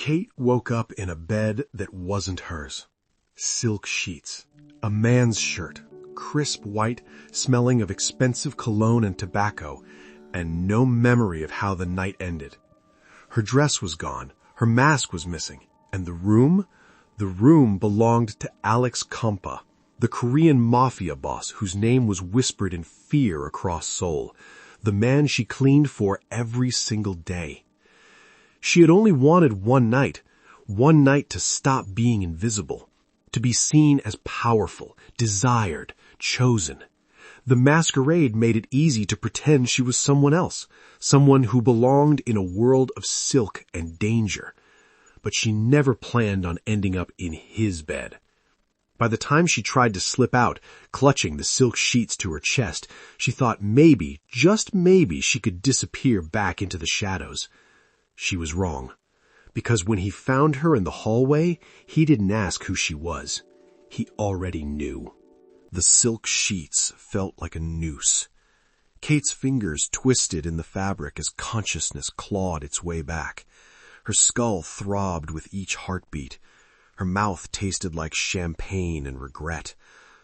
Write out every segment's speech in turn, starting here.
Kate woke up in a bed that wasn't hers. Silk sheets, a man's shirt, crisp white, smelling of expensive cologne and tobacco, and no memory of how the night ended. Her dress was gone, her mask was missing, and the room belonged to Alex Kampa, the Korean Mafia boss whose name was whispered in fear across Seoul, the man she cleaned for every single day. She had only wanted one night to stop being invisible, to be seen as powerful, desired, chosen. The masquerade made it easy to pretend she was someone else, someone who belonged in a world of silk and danger. But she never planned on ending up in his bed. By the time she tried to slip out, clutching the silk sheets to her chest, she thought maybe, just maybe, she could disappear back into the shadows. She was wrong, because when he found her in the hallway, he didn't ask who she was. He already knew. The silk sheets felt like a noose. Kate's fingers twisted in the fabric as consciousness clawed its way back. Her skull throbbed with each heartbeat. Her mouth tasted like champagne and regret.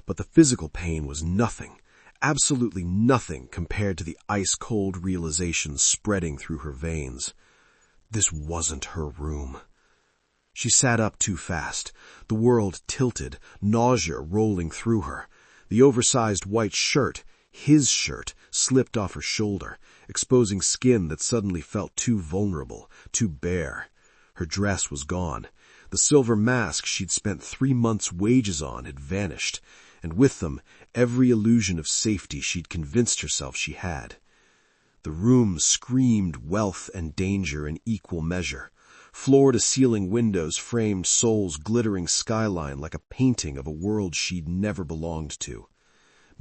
But the physical pain was nothing, absolutely nothing compared to the ice-cold realization spreading through her veins. This wasn't her room. She sat up too fast. The world tilted, nausea rolling through her. The oversized white shirt, his shirt, slipped off her shoulder, exposing skin that suddenly felt too vulnerable, too bare. Her dress was gone. The silver mask she'd spent 3 months' wages on had vanished, and with them, every illusion of safety she'd convinced herself she had. The room screamed wealth and danger in equal measure. Floor-to-ceiling windows framed Seoul's glittering skyline like a painting of a world she'd never belonged to.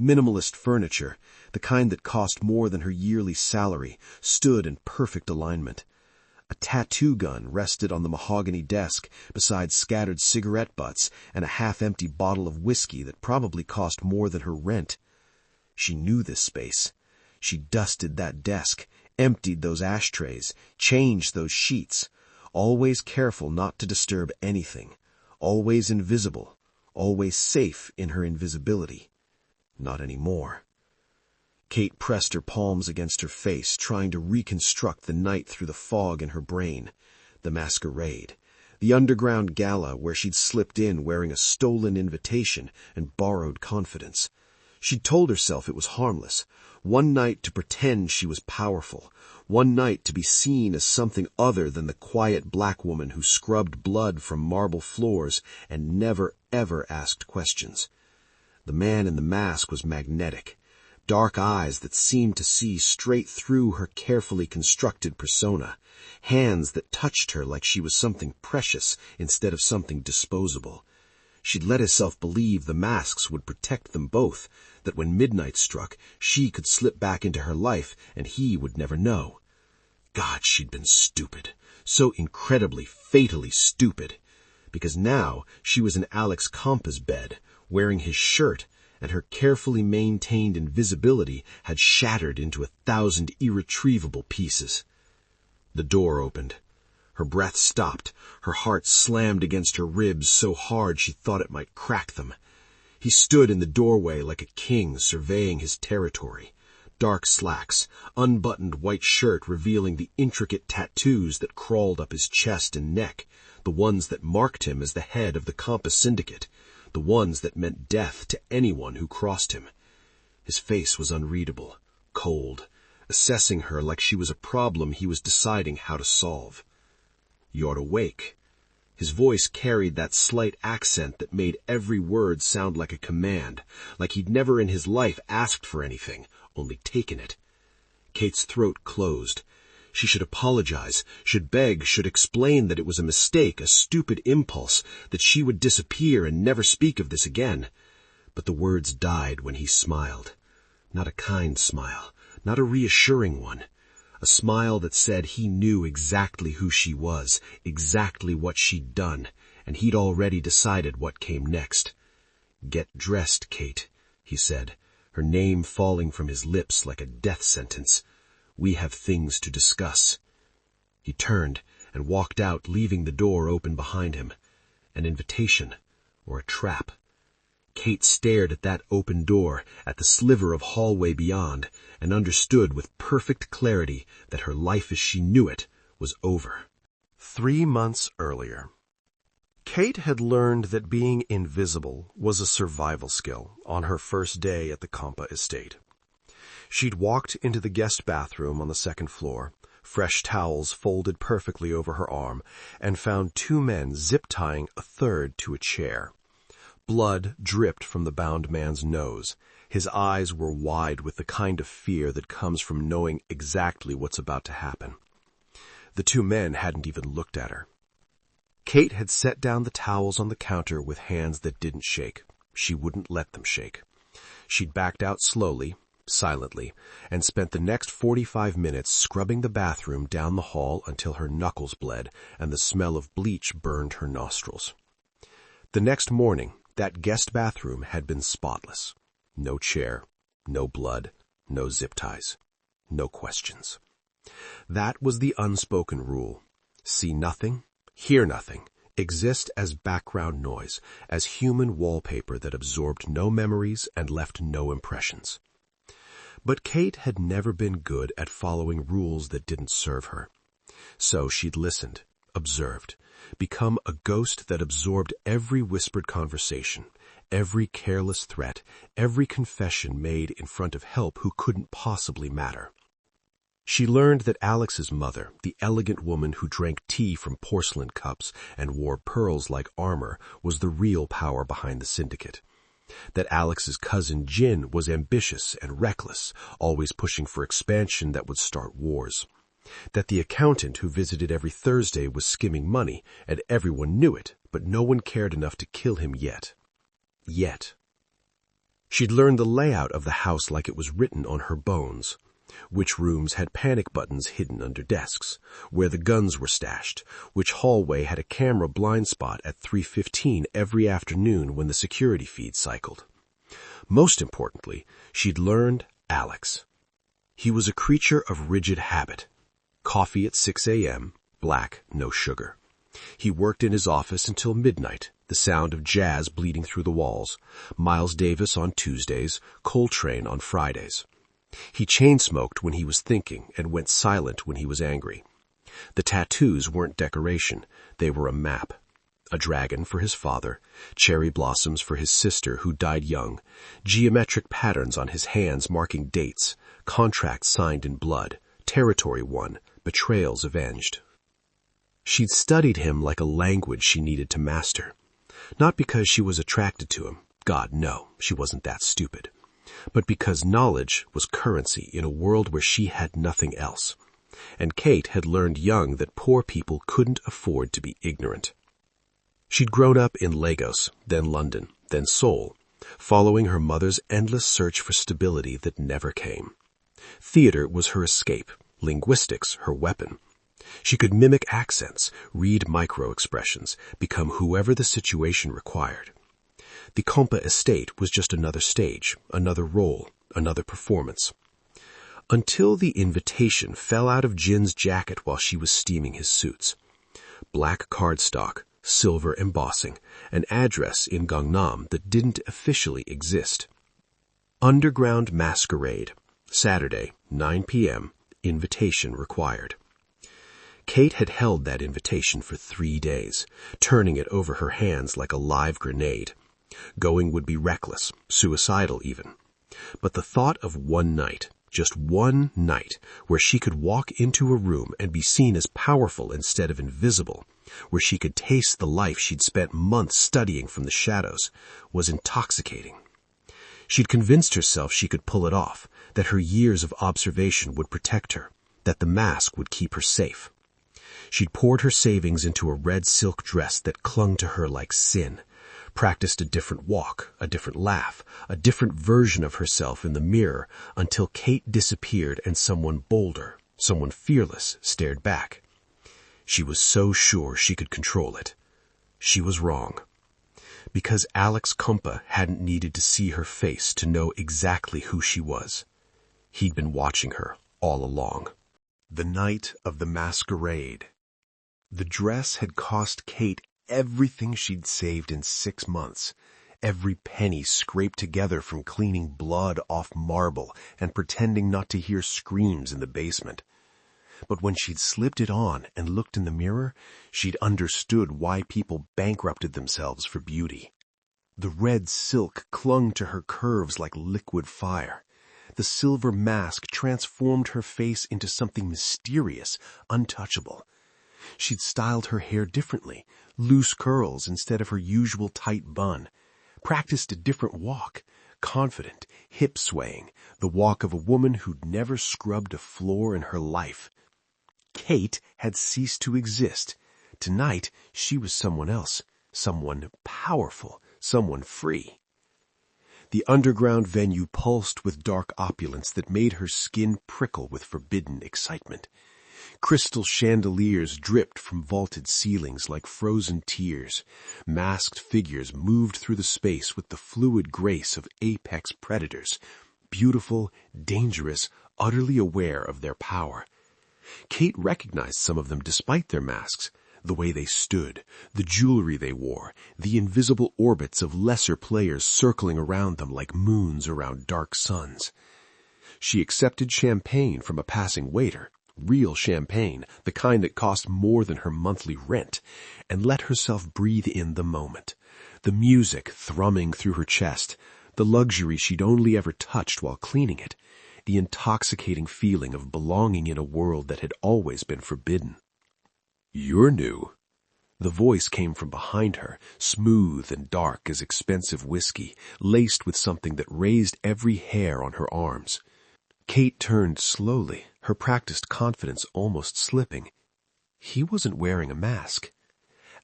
Minimalist furniture, the kind that cost more than her yearly salary, stood in perfect alignment. A tattoo gun rested on the mahogany desk beside scattered cigarette butts and a half-empty bottle of whiskey that probably cost more than her rent. She knew this space. She dusted that desk, emptied those ashtrays, changed those sheets, always careful not to disturb anything, always invisible, always safe in her invisibility. Not anymore. Kate pressed her palms against her face, trying to reconstruct the night through the fog in her brain. The masquerade. The underground gala where she'd slipped in wearing a stolen invitation and borrowed confidence. She'd told herself it was harmless. One night to pretend she was powerful. One night to be seen as something other than the quiet black woman who scrubbed blood from marble floors and never, ever asked questions. The man in the mask was magnetic. Dark eyes that seemed to see straight through her carefully constructed persona. Hands that touched her like she was something precious instead of something disposable. She'd let herself believe the masks would protect them both, that when midnight struck, she could slip back into her life and he would never know. God, she'd been stupid. So incredibly, fatally stupid. Because now she was in Alex Kampa's bed, wearing his shirt, and her carefully maintained invisibility had shattered into 1,000 irretrievable pieces. The door opened. Her breath stopped. Her heart slammed against her ribs so hard she thought it might crack them. He stood in the doorway like a king surveying his territory. Dark slacks, unbuttoned white shirt revealing the intricate tattoos that crawled up his chest and neck, the ones that marked him as the head of the Kampa Syndicate, the ones that meant death to anyone who crossed him. His face was unreadable, cold, assessing her like she was a problem he was deciding how to solve. "You're awake." His voice carried that slight accent that made every word sound like a command, like he'd never in his life asked for anything, only taken it. Kate's throat closed. She should apologize, should beg, should explain that it was a mistake, a stupid impulse, that she would disappear and never speak of this again. But the words died when he smiled. Not a kind smile, not a reassuring one. A smile that said he knew exactly who she was, exactly what she'd done, and he'd already decided what came next. "Get dressed, Kate," he said, her name falling from his lips like a death sentence. "We have things to discuss." He turned, and walked out, leaving the door open behind him. An invitation, or a trap. Kate stared at that open door, at the sliver of hallway beyond, and understood with perfect clarity that her life as she knew it was over. 3 months earlier. Kate had learned that being invisible was a survival skill on her first day at the Compa estate. She'd walked into the guest bathroom on the 2nd floor, fresh towels folded perfectly over her arm, and found 2 men zip-tying a third to a chair. Blood dripped from the bound man's nose. His eyes were wide with the kind of fear that comes from knowing exactly what's about to happen. The 2 men hadn't even looked at her. Kate had set down the towels on the counter with hands that didn't shake. She wouldn't let them shake. She'd backed out slowly, silently, and spent the next 45 minutes scrubbing the bathroom down the hall until her knuckles bled and the smell of bleach burned her nostrils. The next morning, that guest bathroom had been spotless. No chair, no blood, no zip ties, no questions. That was the unspoken rule. See nothing, hear nothing, exist as background noise, as human wallpaper that absorbed no memories and left no impressions. But Kate had never been good at following rules that didn't serve her. So she'd listened, observed, become a ghost that absorbed every whispered conversation, every careless threat, every confession made in front of help who couldn't possibly matter. She learned that Alex's mother, the elegant woman who drank tea from porcelain cups and wore pearls like armor, was the real power behind the syndicate. That Alex's cousin Jin was ambitious and reckless, always pushing for expansion that would start wars. That the accountant who visited every Thursday was skimming money, and everyone knew it, but no one cared enough to kill him yet. Yet. She'd learned the layout of the house like it was written on her bones. Which rooms had panic buttons hidden under desks, where the guns were stashed, which hallway had a camera blind spot at 3:15 every afternoon when the security feed cycled. Most importantly, she'd learned Alex. He was a creature of rigid habit. Coffee at 6 a.m., black, no sugar. He worked in his office until midnight, the sound of jazz bleeding through the walls, Miles Davis on Tuesdays, Coltrane on Fridays. He chain-smoked when he was thinking and went silent when he was angry. The tattoos weren't decoration, they were a map. A dragon for his father, cherry blossoms for his sister who died young, geometric patterns on his hands marking dates, contracts signed in blood, territory won, betrayals avenged. She'd studied him like a language she needed to master. Not because she was attracted to him, God, no, she wasn't that stupid. But because knowledge was currency in a world where she had nothing else. And Kate had learned young that poor people couldn't afford to be ignorant. She'd grown up in Lagos, then London, then Seoul, following her mother's endless search for stability that never came. Theater was her escape, linguistics her weapon. She could mimic accents, read micro-expressions, become whoever the situation required. The Compa estate was just another stage, another role, another performance. Until the invitation fell out of Jin's jacket while she was steaming his suits. Black cardstock, silver embossing, an address in Gangnam that didn't officially exist. Underground masquerade, Saturday, 9 p.m., invitation required. Kate had held that invitation for 3 days, turning it over her hands like a live grenade. Going would be reckless, suicidal even. But the thought of one night, just one night, where she could walk into a room and be seen as powerful instead of invisible, where she could taste the life she'd spent months studying from the shadows, was intoxicating. She'd convinced herself she could pull it off, that her years of observation would protect her, that the mask would keep her safe. She'd poured her savings into a red silk dress that clung to her like sin, practiced a different walk, a different laugh, a different version of herself in the mirror until Kate disappeared and someone bolder, someone fearless, stared back. She was so sure she could control it. She was wrong. Because Alex Compa hadn't needed to see her face to know exactly who she was. He'd been watching her all along. The night of the masquerade. The dress had cost Kate everything she'd saved in 6 months, every penny scraped together from cleaning blood off marble and pretending not to hear screams in the basement. But when she'd slipped it on and looked in the mirror, she'd understood why people bankrupted themselves for beauty. The red silk clung to her curves like liquid fire. The silver mask transformed her face into something mysterious, untouchable. She'd styled her hair differently, loose curls instead of her usual tight bun, practiced a different walk, confident, hip-swaying, the walk of a woman who'd never scrubbed a floor in her life. Kate had ceased to exist. Tonight, she was someone else, someone powerful, someone free. The underground venue pulsed with dark opulence that made her skin prickle with forbidden excitement. Crystal chandeliers dripped from vaulted ceilings like frozen tears. Masked figures moved through the space with the fluid grace of apex predators, beautiful, dangerous, utterly aware of their power. Kate recognized some of them despite their masks, the way they stood, the jewelry they wore, the invisible orbits of lesser players circling around them like moons around dark suns. She accepted champagne from a passing waiter, real champagne, the kind that cost more than her monthly rent, and let herself breathe in the moment, the music thrumming through her chest, the luxury she'd only ever touched while cleaning it, the intoxicating feeling of belonging in a world that had always been forbidden. "You're new." The voice came from behind her, smooth and dark as expensive whiskey, laced with something that raised every hair on her arms. Kate turned slowly, her practiced confidence almost slipping. He wasn't wearing a mask.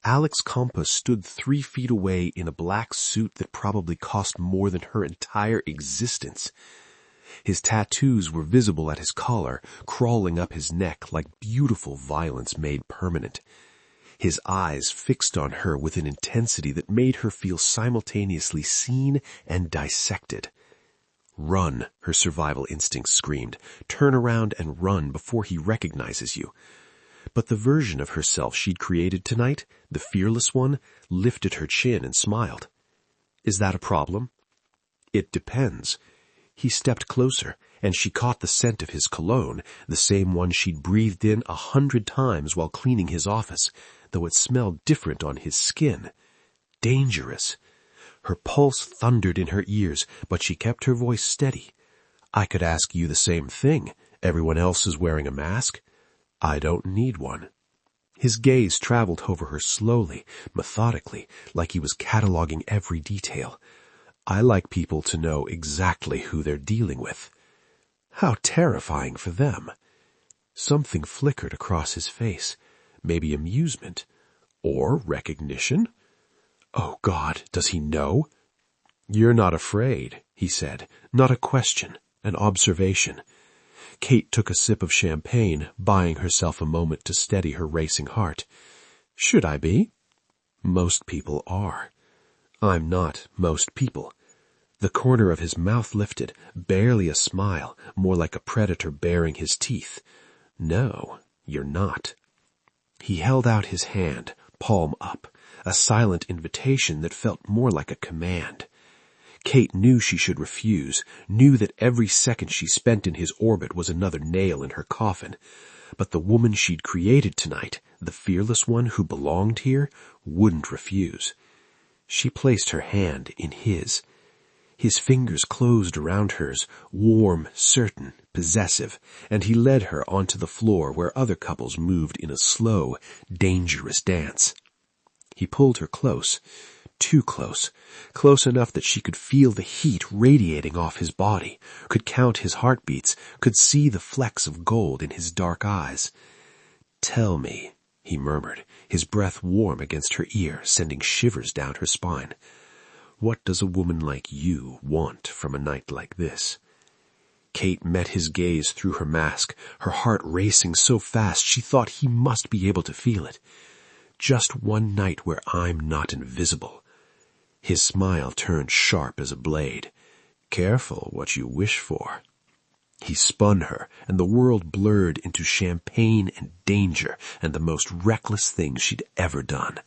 Alex Compa stood 3 feet away in a black suit that probably cost more than her entire existence. His tattoos were visible at his collar, crawling up his neck like beautiful violence made permanent. His eyes fixed on her with an intensity that made her feel simultaneously seen and dissected. "Run," her survival instincts screamed. "Turn around and run before he recognizes you." But the version of herself she'd created tonight, the fearless one, lifted her chin and smiled. "Is that a problem?" "It depends." He stepped closer, and she caught the scent of his cologne, the same one she'd breathed in 100 times while cleaning his office, though it smelled different on his skin. Dangerous. Her pulse thundered in her ears, but she kept her voice steady. "I could ask you the same thing. Everyone else is wearing a mask. I don't need one." His gaze traveled over her slowly, methodically, like he was cataloging every detail. "I like people to know exactly who they're dealing with." How terrifying for them. Something flickered across his face. Maybe amusement. Or recognition? Oh God, does he know? "You're not afraid," he said. Not a question, an observation. Kate took a sip of champagne, buying herself a moment to steady her racing heart. "Should I be?" "Most people are." "I'm not most people." The corner of his mouth lifted, barely a smile, more like a predator baring his teeth. "No, you're not." He held out his hand, palm up, a silent invitation that felt more like a command. Kate knew she should refuse, knew that every second she spent in his orbit was another nail in her coffin. But the woman she'd created tonight, the fearless one who belonged here, wouldn't refuse. She placed her hand in his. His fingers closed around hers, warm, certain, possessive, and he led her onto the floor where other couples moved in a slow, dangerous dance. He pulled her close, too close, close enough that she could feel the heat radiating off his body, could count his heartbeats, could see the flecks of gold in his dark eyes. "Tell me," he murmured, his breath warm against her ear, sending shivers down her spine. "What does a woman like you want from a night like this?" Kate met his gaze through her mask, her heart racing so fast she thought he must be able to feel it. "Just one night where I'm not invisible." His smile turned sharp as a blade. "Careful what you wish for." He spun her, and the world blurred into champagne and danger and the most reckless thing she'd ever done.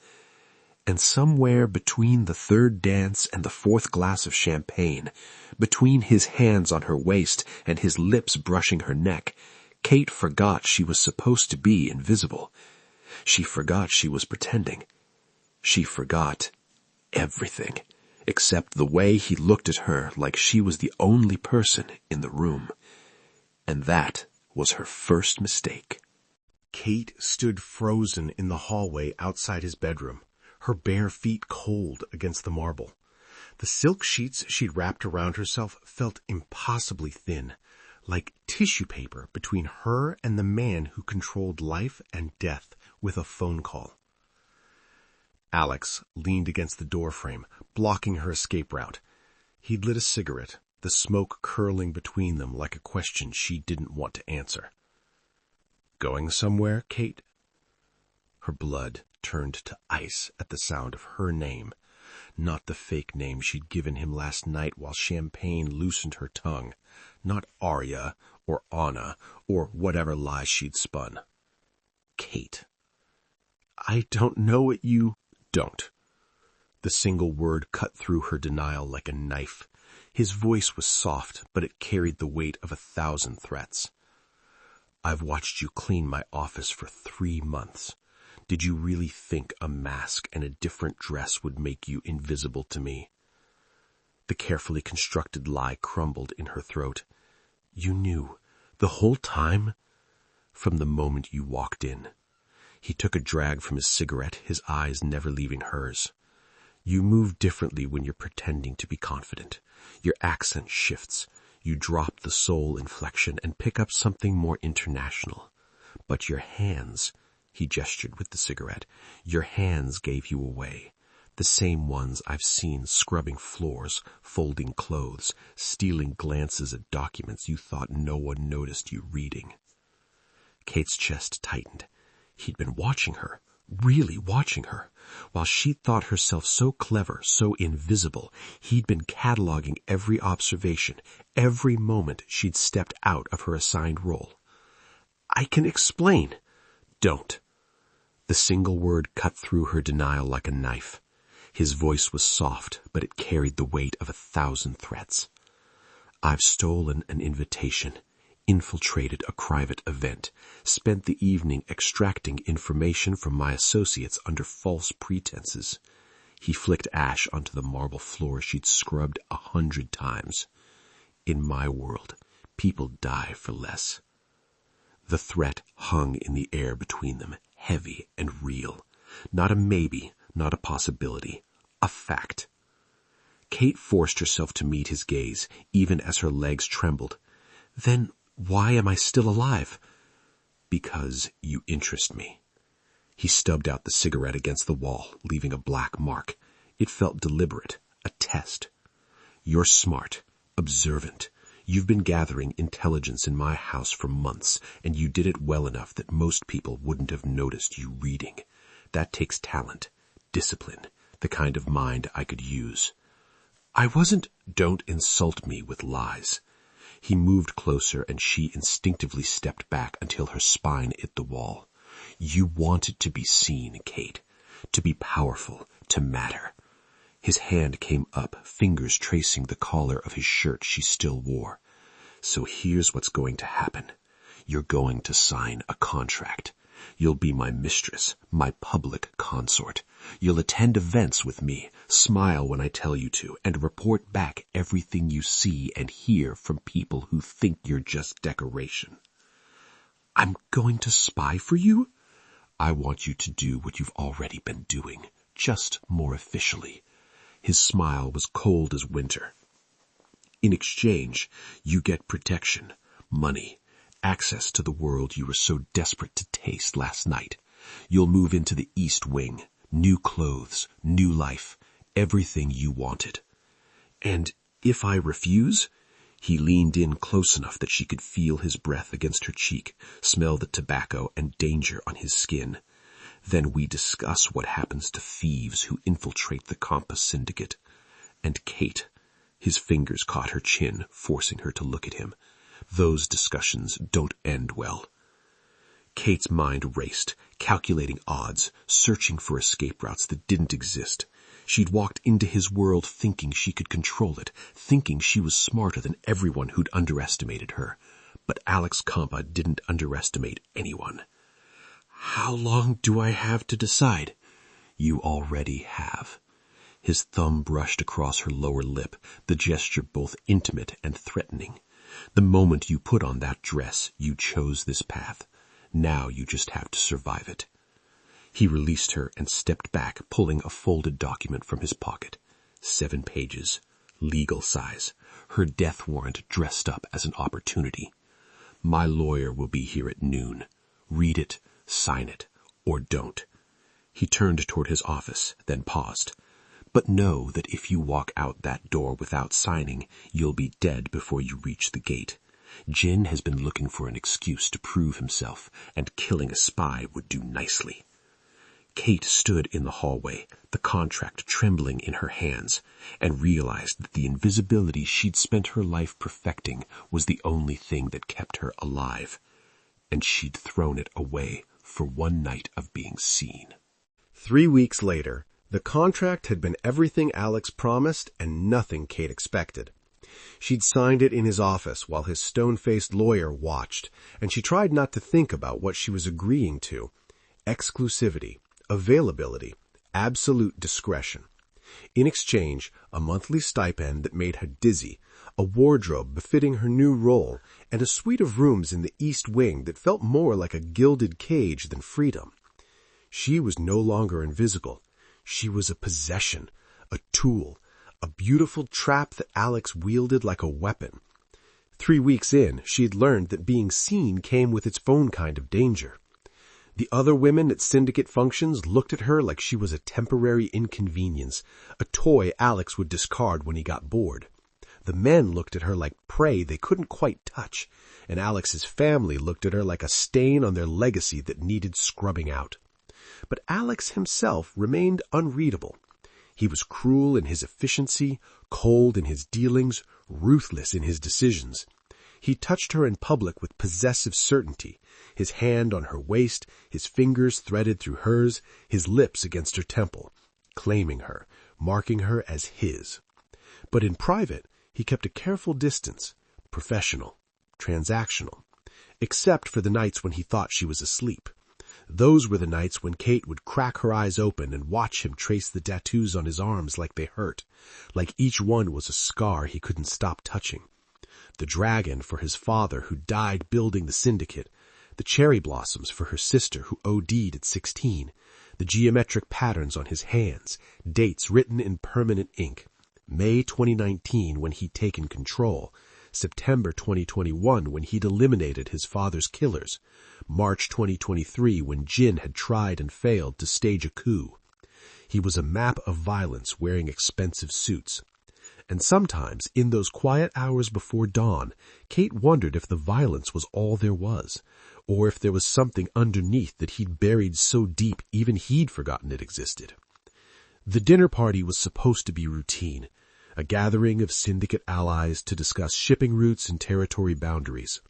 And somewhere between the third dance and the fourth glass of champagne, between his hands on her waist and his lips brushing her neck, Kate forgot she was supposed to be invisible. She forgot she was pretending. She forgot everything, except the way he looked at her like she was the only person in the room. And that was her first mistake. Kate stood frozen in the hallway outside his bedroom, her bare feet cold against the marble. The silk sheets she'd wrapped around herself felt impossibly thin, like tissue paper between her and the man who controlled life and death with a phone call. Alex leaned against the doorframe, blocking her escape route. He'd lit a cigarette, the smoke curling between them like a question she didn't want to answer. "Going somewhere, Kate?" Her blood turned to ice at the sound of her name, not the fake name she'd given him last night while champagne loosened her tongue, not Arya or Anna or whatever lies she'd spun. Kate. "I don't know what you—" "Don't." The single word cut through her denial like a knife. His voice was soft, but it carried the weight of 1,000 threats. "I've watched you clean my office for 3 months. Did you really think a mask and a different dress would make you invisible to me?" The carefully constructed lie crumbled in her throat. "You knew, the whole time?" "From the moment you walked in." He took a drag from his cigarette, his eyes never leaving hers. "You move differently when you're pretending to be confident. Your accent shifts. You drop the soul inflection and pick up something more international. But your hands," he gestured with the cigarette, "your hands gave you away. The same ones I've seen scrubbing floors, folding clothes, stealing glances at documents you thought no one noticed you reading." Kate's chest tightened. He'd been watching her, really watching her. While she thought herself so clever, so invisible, he'd been cataloging every observation, every moment she'd stepped out of her assigned role. "I can explain." "Don't." The single word cut through her denial like a knife. His voice was soft, but it carried the weight of 1,000 threats. "I've stolen an invitation, infiltrated a private event, spent the evening extracting information from my associates under false pretenses." He flicked ash onto the marble floor she'd scrubbed 100 times. "In my world, people die for less." The threat hung in the air between them, heavy and real. Not a maybe, not a possibility, a fact. Kate forced herself to meet his gaze, even as her legs trembled. "Then why am I still alive?" "Because you interest me." He stubbed out the cigarette against the wall, leaving a black mark. It felt deliberate, a test. "You're smart, observant. You've been gathering intelligence in my house for months, and you did it well enough that most people wouldn't have noticed you reading. That takes talent, discipline, the kind of mind I could use." "I wasn't—" "Don't insult me with lies." He moved closer, and she instinctively stepped back until her spine hit the wall. "You wanted to be seen, Kate. To be powerful, to matter." His hand came up, fingers tracing the collar of his shirt she still wore. "So here's what's going to happen. You're going to sign a contract. You'll be my mistress, my public consort. You'll attend events with me, smile when I tell you to, and report back everything you see and hear from people who think you're just decoration." "I'm going to spy for you?" "I want you to do what you've already been doing, just more officially." His smile was cold as winter. "In exchange, you get protection, money, access to the world you were so desperate to taste last night. You'll move into the East Wing, new clothes, new life, everything you wanted." "And if I refuse?" He leaned in close enough that she could feel his breath against her cheek, smell the tobacco and danger on his skin. "Then we discuss what happens to thieves who infiltrate the Compass Syndicate." And Kate, his fingers caught her chin, forcing her to look at him. Those discussions don't end well. Kate's mind raced, calculating odds, searching for escape routes that didn't exist. She'd walked into his world thinking she could control it, thinking she was smarter than everyone who'd underestimated her. But Alex Compa didn't underestimate anyone. "How long do I have to decide?" "You already have." His thumb brushed across her lower lip, the gesture both intimate and threatening. "The moment you put on that dress, you chose this path. Now you just have to survive it." He released her and stepped back, pulling a folded document from his pocket. 7 pages. Legal size. Her death warrant dressed up as an opportunity. "My lawyer will be here at noon. Read it, sign it, or don't." He turned toward his office, then paused. "But know that if you walk out that door without signing, you'll be dead before you reach the gate. Jin has been looking for an excuse to prove himself, and killing a spy would do nicely." Kate stood in the hallway, the contract trembling in her hands, and realized that the invisibility she'd spent her life perfecting was the only thing that kept her alive. And she'd thrown it away for one night of being seen. 3 weeks later, the contract had been everything Alex promised and nothing Kate expected. She'd signed it in his office while his stone-faced lawyer watched, and she tried not to think about what she was agreeing to. Exclusivity, availability, absolute discretion. In exchange, a monthly stipend that made her dizzy, a wardrobe befitting her new role, and a suite of rooms in the East Wing that felt more like a gilded cage than freedom. She was no longer invisible. She was a possession, a tool, a beautiful trap that Alex wielded like a weapon. 3 weeks in, she'd learned that being seen came with its own kind of danger. The other women at syndicate functions looked at her like she was a temporary inconvenience, a toy Alex would discard when he got bored. The men looked at her like prey they couldn't quite touch, and Alex's family looked at her like a stain on their legacy that needed scrubbing out. But Alex himself remained unreadable. He was cruel in his efficiency, cold in his dealings, ruthless in his decisions. He touched her in public with possessive certainty, his hand on her waist, his fingers threaded through hers, his lips against her temple, claiming her, marking her as his. But in private, he kept a careful distance, professional, transactional, except for the nights when he thought she was asleep. Those were the nights when Kate would crack her eyes open and watch him trace the tattoos on his arms like they hurt, like each one was a scar he couldn't stop touching. The dragon for his father who died building the syndicate, the cherry blossoms for her sister who OD'd at 16, the geometric patterns on his hands, dates written in permanent ink. May 2019 when he'd taken control, September 2021 when he'd eliminated his father's killers, March 2023 when Jin had tried and failed to stage a coup. He was a map of violence wearing expensive suits. And sometimes, in those quiet hours before dawn, Kate wondered if the violence was all there was, or if there was something underneath that he'd buried so deep even he'd forgotten it existed. The dinner party was supposed to be routine, a gathering of syndicate allies to discuss shipping routes and territory boundaries.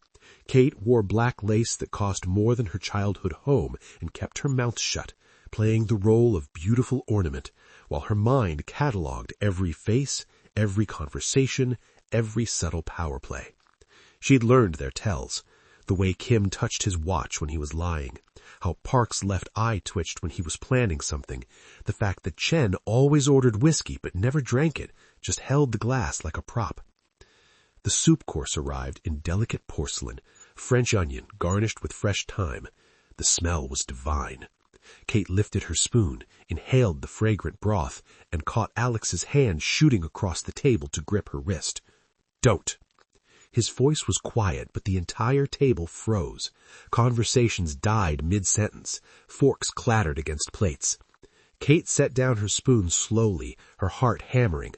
Kate wore black lace that cost more than her childhood home and kept her mouth shut, playing the role of beautiful ornament, while her mind catalogued every face, every conversation, every subtle power play. She'd learned their tells, the way Kim touched his watch when he was lying, how Park's left eye twitched when he was planning something, the fact that Chen always ordered whiskey but never drank it, just held the glass like a prop. The soup course arrived in delicate porcelain, French onion garnished with fresh thyme. The smell was divine. Kate lifted her spoon, inhaled the fragrant broth, and caught Alex's hand shooting across the table to grip her wrist. "Don't!" His voice was quiet, but the entire table froze. Conversations died mid-sentence. Forks clattered against plates. Kate set down her spoon slowly, her heart hammering.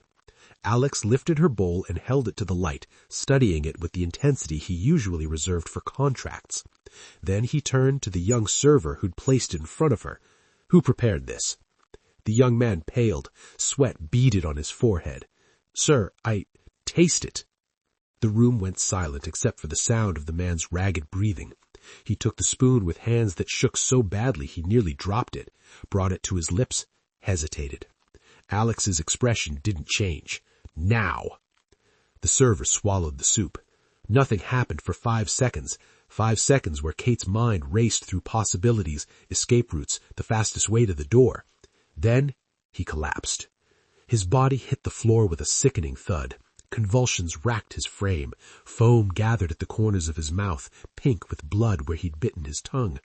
Alex lifted her bowl and held it to the light, studying it with the intensity he usually reserved for contracts. Then he turned to the young server who'd placed it in front of her. "Who prepared this?" The young man paled, sweat beaded on his forehead. "Sir, taste it." The room went silent except for the sound of the man's ragged breathing. He took the spoon with hands that shook so badly he nearly dropped it, brought it to his lips, hesitated. Alex's expression didn't change. Now! The server swallowed the soup. Nothing happened for 5 seconds. 5 seconds where Kate's mind raced through possibilities, escape routes, the fastest way to the door. Then he collapsed. His body hit the floor with a sickening thud. Convulsions racked his frame. Foam gathered at the corners of his mouth, pink with blood where he'd bitten his tongue.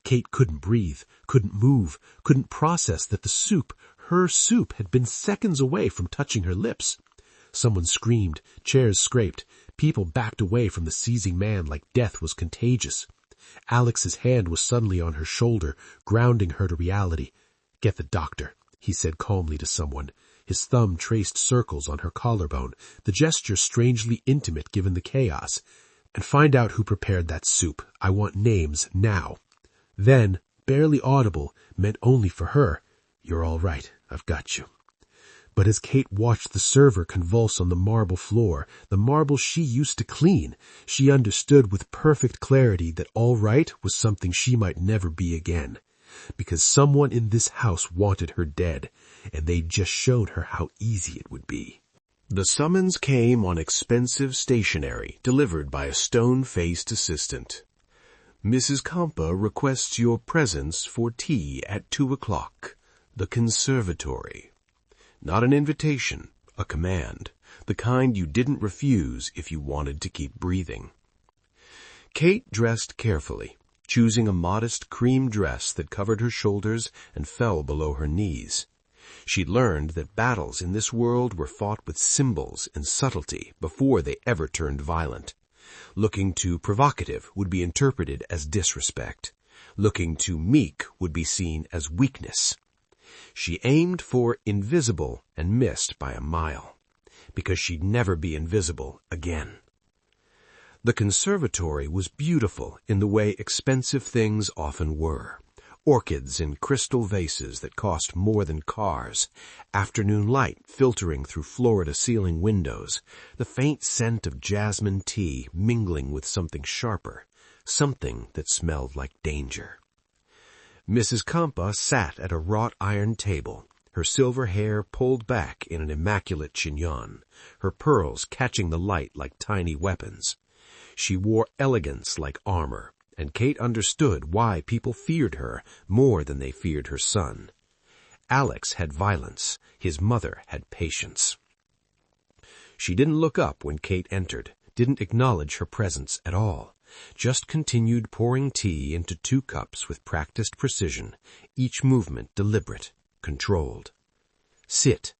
Kate couldn't breathe, couldn't move, couldn't process that the soup, her soup, had been seconds away from touching her lips. Someone screamed, chairs scraped, people backed away from the seizing man like death was contagious. Alex's hand was suddenly on her shoulder, grounding her to reality. "Get the doctor," he said calmly to someone. His thumb traced circles on her collarbone, the gesture strangely intimate given the chaos. "And find out who prepared that soup. I want names now." Then, barely audible, meant only for her, "You're all right. I've got you." But as Kate watched the server convulse on the marble floor, the marble she used to clean, she understood with perfect clarity that all right was something she might never be again. Because someone in this house wanted her dead, and they'd just showed her how easy it would be. The summons came on expensive stationery, delivered by a stone-faced assistant. "Mrs. Compa requests your presence for tea at 2:00. The conservatory." Not an invitation, a command, the kind you didn't refuse if you wanted to keep breathing. Kate dressed carefully, choosing a modest cream dress that covered her shoulders and fell below her knees. She'd learned that battles in this world were fought with symbols and subtlety before they ever turned violent. Looking too provocative would be interpreted as disrespect. Looking too meek would be seen as weakness. She aimed for invisible and missed by a mile, because she'd never be invisible again. The conservatory was beautiful in the way expensive things often were. Orchids in crystal vases that cost more than cars, afternoon light filtering through floor-to-ceiling windows, the faint scent of jasmine tea mingling with something sharper, something that smelled like danger. Mrs. Compa sat at a wrought iron table, her silver hair pulled back in an immaculate chignon, her pearls catching the light like tiny weapons. She wore elegance like armor, and Kate understood why people feared her more than they feared her son. Alex had violence, his mother had patience. She didn't look up when Kate entered, didn't acknowledge her presence at all, just continued pouring tea into 2 cups with practiced precision, each movement deliberate, controlled. "Sit."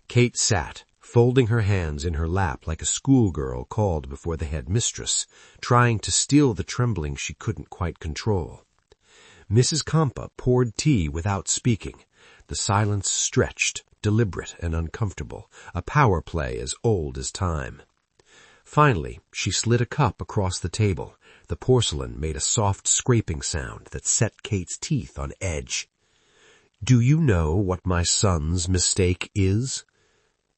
Kate sat, folding her hands in her lap like a schoolgirl called before the headmistress, trying to still the trembling she couldn't quite control. Mrs. Compa poured tea without speaking. The silence stretched, deliberate and uncomfortable, a power play as old as time. Finally, she slid a cup across the table. The porcelain made a soft scraping sound that set Kate's teeth on edge. "Do you know what my son's mistake is?"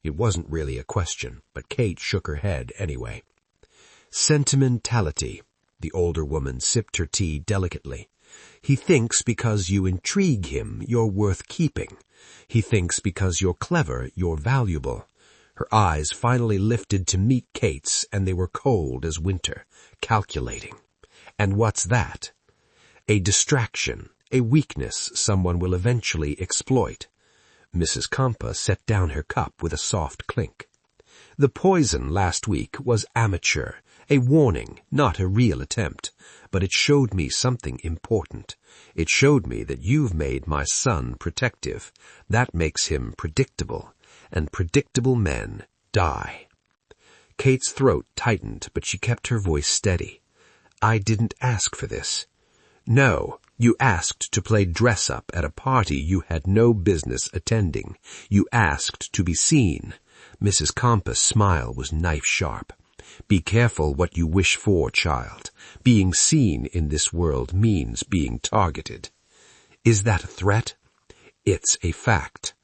It wasn't really a question, but Kate shook her head anyway. "Sentimentality." The older woman sipped her tea delicately. "He thinks because you intrigue him, you're worth keeping. He thinks because you're clever, you're valuable." Her eyes finally lifted to meet Kate's, and they were cold as winter, calculating. "And what's that?" "A distraction, a weakness someone will eventually exploit." Mrs. Compa set down her cup with a soft clink. "The poison last week was amateur, a warning, not a real attempt, but it showed me something important. It showed me that you've made my son protective. That makes him predictable, and predictable men die." Kate's throat tightened, but she kept her voice steady. "I didn't ask for this." "No, you asked to play dress-up at a party you had no business attending. You asked to be seen." Mrs. Compa's smile was knife-sharp. "Be careful what you wish for, child. Being seen in this world means being targeted." "Is that a threat?" "It's a fact."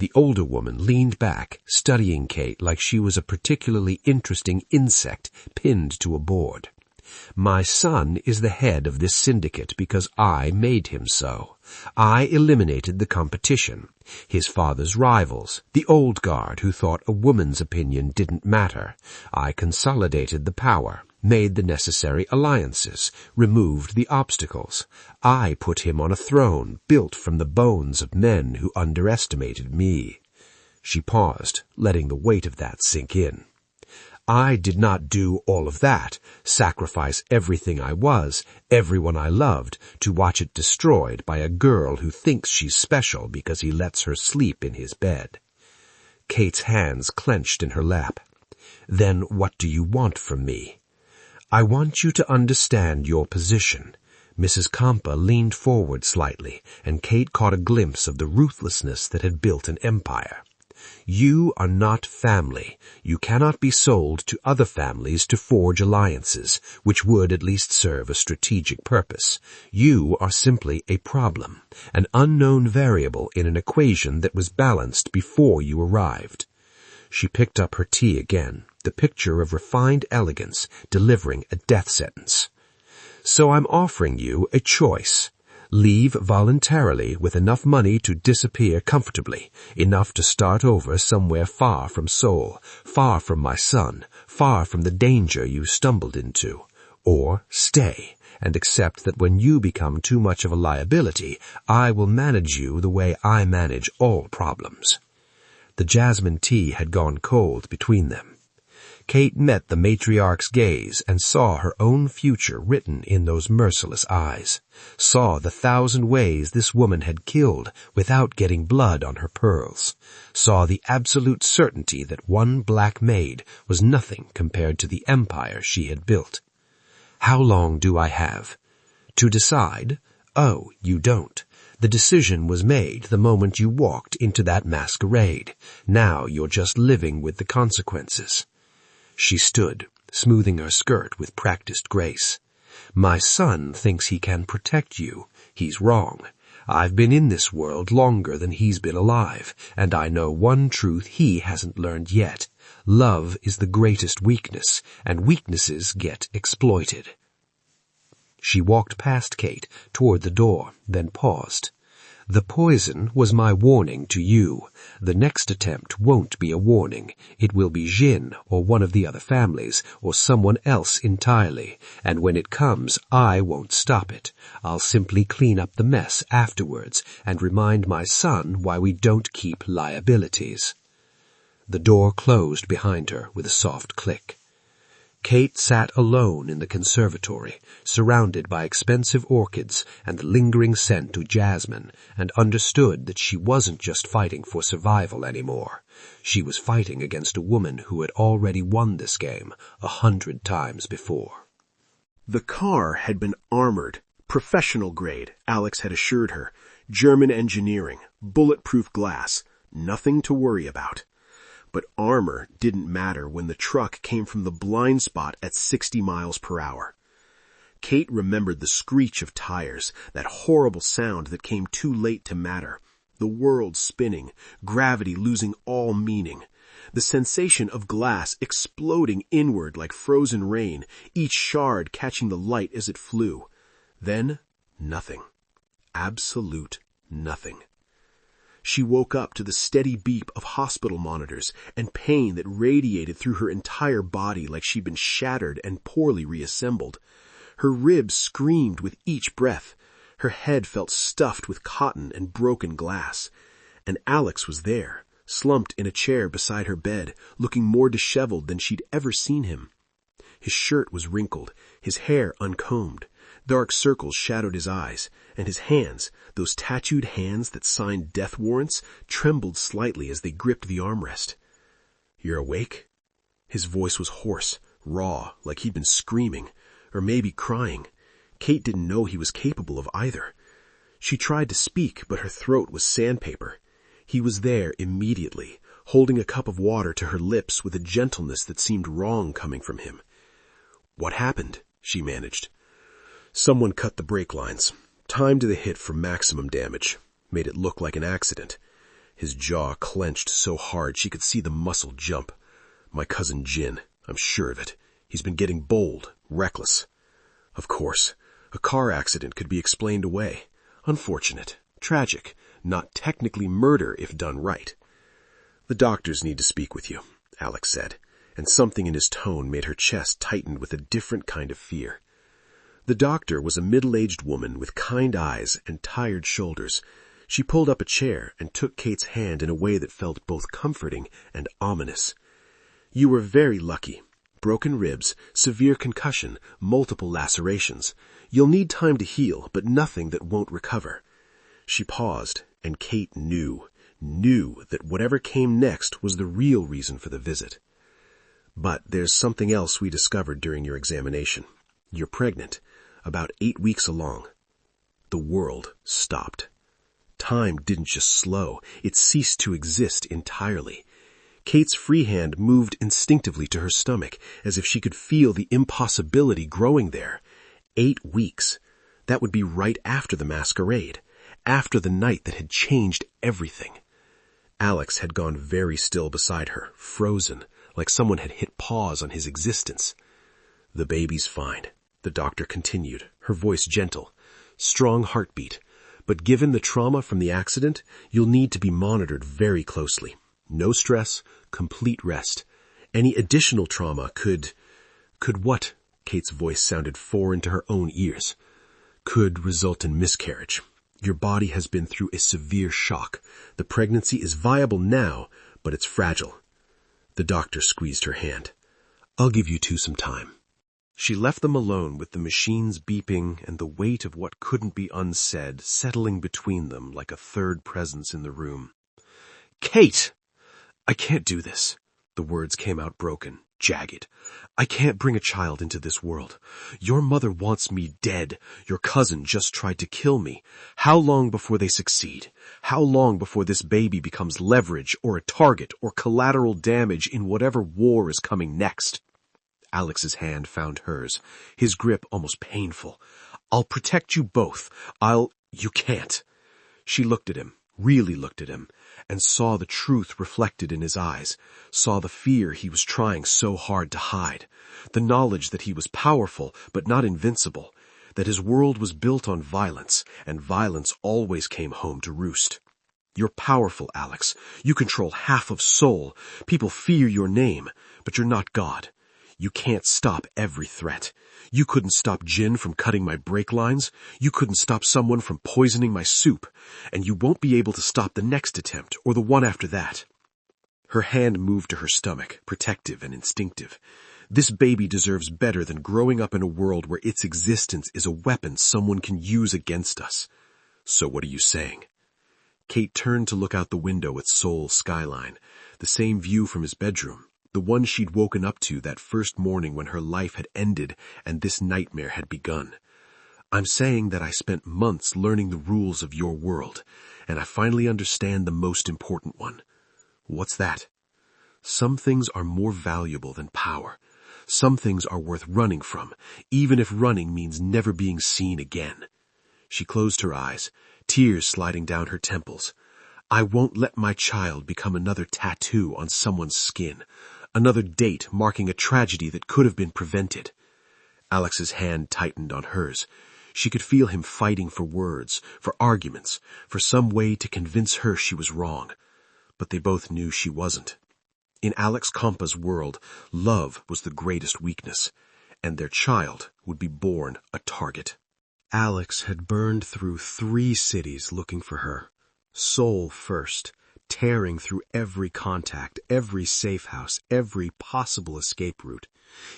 The older woman leaned back, studying Kate like she was a particularly interesting insect pinned to a board. My son is the head of this syndicate because I made him so. I eliminated the competition. His father's rivals, the old guard who thought a woman's opinion didn't matter. I consolidated the power, made the necessary alliances, removed the obstacles. I put him on a throne built from the bones of men who underestimated me. She paused, letting the weight of that sink in. I did not do all of that, sacrifice everything I was, everyone I loved, to watch it destroyed by a girl who thinks she's special because he lets her sleep in his bed. Kate's hands clenched in her lap. Then what do you want from me? I want you to understand your position. Mrs. Campa leaned forward slightly, and Kate caught a glimpse of the ruthlessness that had built an empire. You are not family. You cannot be sold to other families to forge alliances, which would at least serve a strategic purpose. You are simply a problem, an unknown variable in an equation that was balanced before you arrived. She picked up her tea again, the picture of refined elegance delivering a death sentence. So I'm offering you a choice. Leave voluntarily with enough money to disappear comfortably, enough to start over somewhere far from Seoul, far from my son, far from the danger you stumbled into. Or stay and accept that when you become too much of a liability, I will manage you the way I manage all problems. The jasmine tea had gone cold between them. Kate met the matriarch's gaze and saw her own future written in those merciless eyes, saw the 1,000 ways this woman had killed without getting blood on her pearls, saw the absolute certainty that one black maid was nothing compared to the empire she had built. How long do I have? To decide? Oh, you don't. The decision was made the moment you walked into that masquerade. Now you're just living with the consequences. She stood, smoothing her skirt with practiced grace. My son thinks he can protect you. He's wrong. I've been in this world longer than he's been alive, and I know one truth he hasn't learned yet. Love is the greatest weakness, and weaknesses get exploited. She walked past Kate toward the door, then paused. The poison was my warning to you. The next attempt won't be a warning. It will be Jin or one of the other families or someone else entirely. And when it comes, I won't stop it. I'll simply clean up the mess afterwards and remind my son why we don't keep liabilities. The door closed behind her with a soft click. Kate sat alone in the conservatory, surrounded by expensive orchids and the lingering scent of jasmine, and understood that she wasn't just fighting for survival anymore. She was fighting against a woman who had already won this game 100 times before. The car had been armored, professional grade, Alex had assured her. German engineering, bulletproof glass, nothing to worry about. But armor didn't matter when the truck came from the blind spot at 60 miles per hour. Kate remembered the screech of tires, that horrible sound that came too late to matter, the world spinning, gravity losing all meaning, the sensation of glass exploding inward like frozen rain, each shard catching the light as it flew. Then, nothing. Absolute nothing. She woke up to the steady beep of hospital monitors and pain that radiated through her entire body like she'd been shattered and poorly reassembled. Her ribs screamed with each breath. Her head felt stuffed with cotton and broken glass. And Alex was there, slumped in a chair beside her bed, looking more disheveled than she'd ever seen him. His shirt was wrinkled, his hair uncombed. Dark circles shadowed his eyes, and his hands, those tattooed hands that signed death warrants, trembled slightly as they gripped the armrest. "You're awake?" His voice was hoarse, raw, like he'd been screaming, or maybe crying. Kate didn't know he was capable of either. She tried to speak, but her throat was sandpaper. He was there immediately, holding a cup of water to her lips with a gentleness that seemed wrong coming from him. "What happened?" she managed. "Someone cut the brake lines, timed the hit for maximum damage, made it look like an accident." His jaw clenched so hard she could see the muscle jump. My cousin Jin, I'm sure of it. He's been getting bold, reckless. Of course, a car accident could be explained away. Unfortunate, tragic, not technically murder if done right. The doctors need to speak with you, Alex said, and something in his tone made her chest tighten with a different kind of fear. The doctor was a middle-aged woman with kind eyes and tired shoulders. She pulled up a chair and took Kate's hand in a way that felt both comforting and ominous. You were very lucky. Broken ribs, severe concussion, multiple lacerations. You'll need time to heal, but nothing that won't recover. She paused, and Kate knew that whatever came next was the real reason for the visit. But there's something else we discovered during your examination. You're pregnant, about 8 weeks along. The world stopped. Time didn't just slow, it ceased to exist entirely. Kate's free hand moved instinctively to her stomach, as if she could feel the impossibility growing there. 8 weeks. That would be right after the masquerade, after the night that had changed everything. Alex had gone very still beside her, frozen, like someone had hit pause on his existence. The baby's fine, the doctor continued, her voice gentle. Strong heartbeat, but given the trauma from the accident, you'll need to be monitored very closely. No stress, complete rest. Any additional trauma could what? Kate's voice sounded foreign to her own ears. Could result in miscarriage. Your body has been through a severe shock. The pregnancy is viable now, but it's fragile. The doctor squeezed her hand. I'll give you two some time. She left them alone with the machines beeping and the weight of what couldn't be unsaid settling between them like a third presence in the room. Kate! I can't do this. The words came out broken, jagged. I can't bring a child into this world. Your mother wants me dead. Your cousin just tried to kill me. How long before they succeed? How long before this baby becomes leverage or a target or collateral damage in whatever war is coming next? Alex's hand found hers, his grip almost painful. I'll protect you both. You can't. She looked at him, really looked at him, and saw the truth reflected in his eyes, saw the fear he was trying so hard to hide, the knowledge that he was powerful but not invincible, that his world was built on violence, and violence always came home to roost. You're powerful, Alex. You control half of Seoul. People fear your name, but you're not God. You can't stop every threat. You couldn't stop Jin from cutting my brake lines. You couldn't stop someone from poisoning my soup. And you won't be able to stop the next attempt or the one after that. Her hand moved to her stomach, protective and instinctive. This baby deserves better than growing up in a world where its existence is a weapon someone can use against us. So what are you saying? Kate turned to look out the window at Seoul's skyline, the same view from his bedroom. The one she'd woken up to that first morning when her life had ended and this nightmare had begun. I'm saying that I spent months learning the rules of your world, and I finally understand the most important one. What's that? Some things are more valuable than power. Some things are worth running from, even if running means never being seen again. She closed her eyes, tears sliding down her temples. I won't let my child become another tattoo on someone's skin. Another date marking a tragedy that could have been prevented. Alex's hand tightened on hers. She could feel him fighting for words, for arguments, for some way to convince her she was wrong. But they both knew she wasn't. In Alex Kompa's world, love was the greatest weakness, and their child would be born a target. Alex had burned through 3 cities looking for her. Seoul first, tearing through every contact, every safe house, every possible escape route.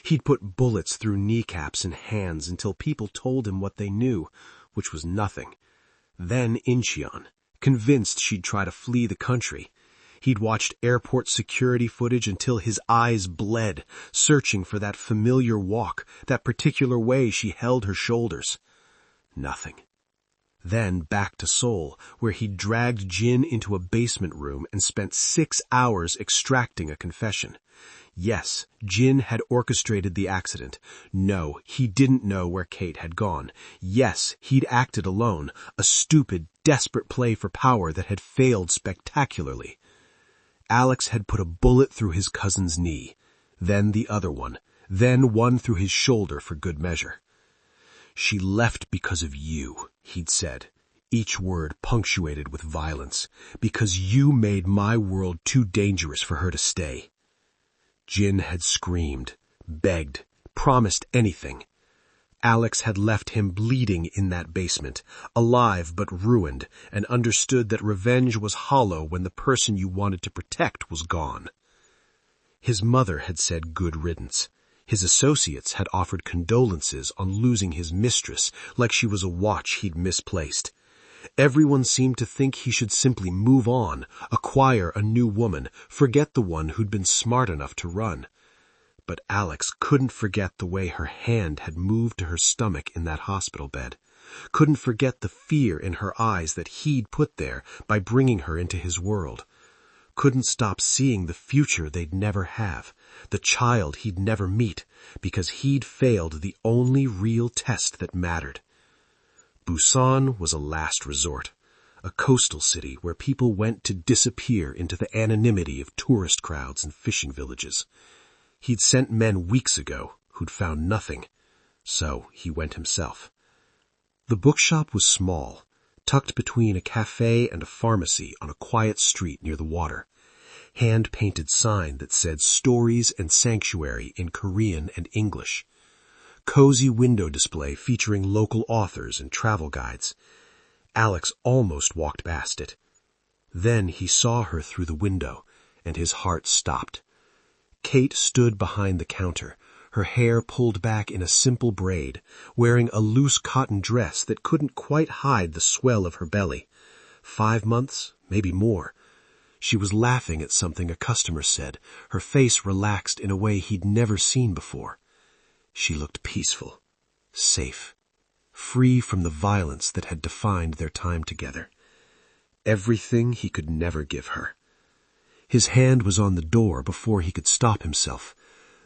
He'd put bullets through kneecaps and hands until people told him what they knew, which was nothing. Then Incheon, convinced she'd try to flee the country. He'd watched airport security footage until his eyes bled, searching for that familiar walk, that particular way she held her shoulders. Nothing. Then back to Seoul, where he dragged Jin into a basement room and spent 6 hours extracting a confession. Yes, Jin had orchestrated the accident. No, he didn't know where Kate had gone. Yes, he'd acted alone, a stupid, desperate play for power that had failed spectacularly. Alex had put a bullet through his cousin's knee, then the other one, then one through his shoulder for good measure. "She left because of you," he'd said, each word punctuated with violence, "because you made my world too dangerous for her to stay." Jin had screamed, begged, promised anything. Alex had left him bleeding in that basement, alive but ruined, and understood that revenge was hollow when the person you wanted to protect was gone. His mother had said good riddance. His associates had offered condolences on losing his mistress like she was a watch he'd misplaced. Everyone seemed to think he should simply move on, acquire a new woman, forget the one who'd been smart enough to run. But Alex couldn't forget the way her hand had moved to her stomach in that hospital bed, couldn't forget the fear in her eyes that he'd put there by bringing her into his world, couldn't stop seeing the future they'd never have, the child he'd never meet, because he'd failed the only real test that mattered. Busan was a last resort, a coastal city where people went to disappear into the anonymity of tourist crowds and fishing villages. He'd sent men weeks ago who'd found nothing, so he went himself. The bookshop was small, tucked between a cafe and a pharmacy on a quiet street near the water. Hand-painted sign that said Stories and Sanctuary in Korean and English. Cozy window display featuring local authors and travel guides. Alex almost walked past it. Then he saw her through the window, and his heart stopped. Kate stood behind the counter, her hair pulled back in a simple braid, wearing a loose cotton dress that couldn't quite hide the swell of her belly. 5 months, maybe more. She was laughing at something a customer said, her face relaxed in a way he'd never seen before. She looked peaceful, safe, free from the violence that had defined their time together. Everything he could never give her. His hand was on the door before he could stop himself.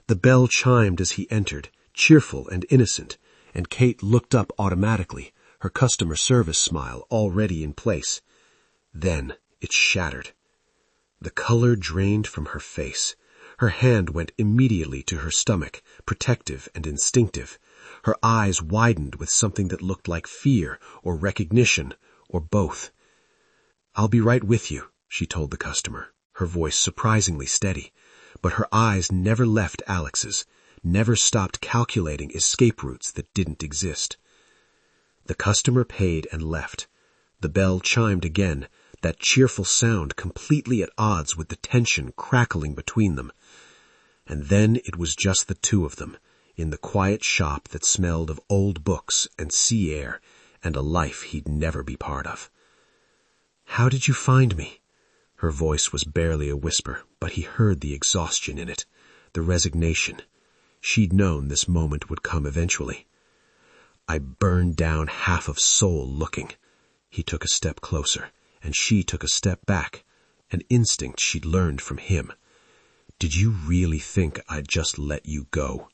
The bell chimed as he entered, cheerful and innocent, and Kate looked up automatically, her customer service smile already in place. Then it shattered. The color drained from her face. Her hand went immediately to her stomach, protective and instinctive. Her eyes widened with something that looked like fear or recognition, or both. "I'll be right with you," she told the customer, her voice surprisingly steady, but her eyes never left Alex's, never stopped calculating escape routes that didn't exist. The customer paid and left. The bell chimed again, that cheerful sound completely at odds with the tension crackling between them. And then it was just the two of them, in the quiet shop that smelled of old books and sea air and a life he'd never be part of. "How did you find me?" Her voice was barely a whisper, but he heard the exhaustion in it, the resignation. She'd known this moment would come eventually. "I burned down half of Seoul looking." He took a step closer, and she took a step back, an instinct she'd learned from him. "Did you really think I'd just let you go?"